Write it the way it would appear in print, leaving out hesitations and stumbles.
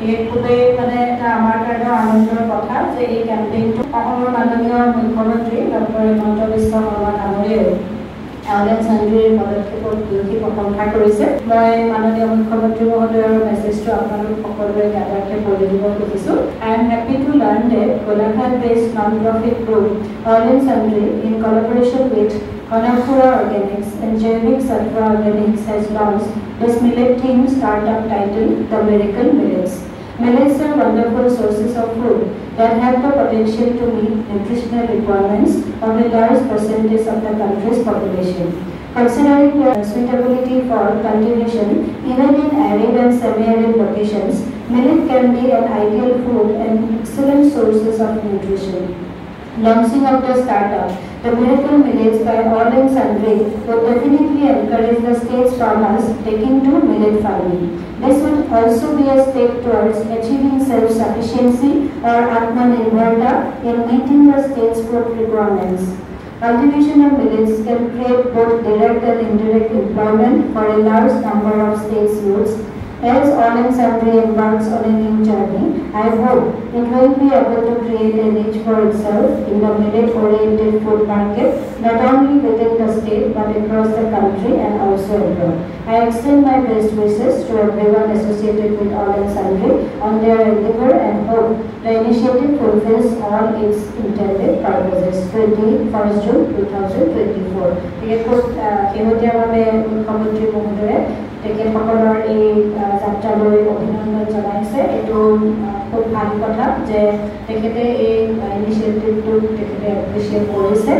গতিকে খুবেই মানে এটা আমাৰ কাৰণে আনন্দৰ কথা যে এই কেম্পেইনটো অসমৰ মাননীয় মুখ্যমন্ত্ৰী ডক্টৰ হিমন্ত বিশ্ব শৰ্মা ডাঙৰীয়াই অলেন চান্দ্ৰীৰ পদক্ষেপক বিৰোধী প্ৰশংসা কৰিছে। মই মাননীয় মুখ্যমন্ত্ৰী মহোদয়ৰ মেছেজটো আপোনালোক সকলোৰে জ্ঞাতাৰ্থে পঢ়ি দিব খুজিছোঁ। I am happy to learn that Golaghat-based non-profit group Olen Sandri, in collaboration with Kanapura Organics and Jaivik Sattva Organics, has launched this millet themed startup titled The Miracle Millets. Millets are wonderful sources of food that have the potential to meet nutritional requirements of a large percentage of the country's population. Considering their suitability for cultivation, even in arid and semi-arid locations, millet can be an ideal food and excellent sources of nutrition. Launching of the startup, the Miracle Millets by Olen Sandri would definitely encourage the state's farmers taking to millet farming. This would also be a step towards achieving self-sufficiency or Atmanirbharta in meeting the state's food requirements. Cultivation of millets can create both direct and indirect employment for a large number of state's youths. As Olen Sandri embarks on a new journey, I hope it will be able to create a niche for itself in the millet-oriented food market, not only within the state but across the country and also abroad. I extend my best wishes to everyone associated with Olen Sandri on their endeavor and hope the initiative fulfills all its intended purposes. 21st June 2024. শেহতীয়াভাৱে মুখ্যমন্ত্ৰী মহোদয়ে তেখেতসকলৰ এই যাত্ৰালৈ অভিনন্দন জনাইছে। এইটো খুব ভাল কথা যে তেখেতে এই ইনিচিয়েটিভটো তেখেতে এপ্ৰিচিয়েট কৰিছে।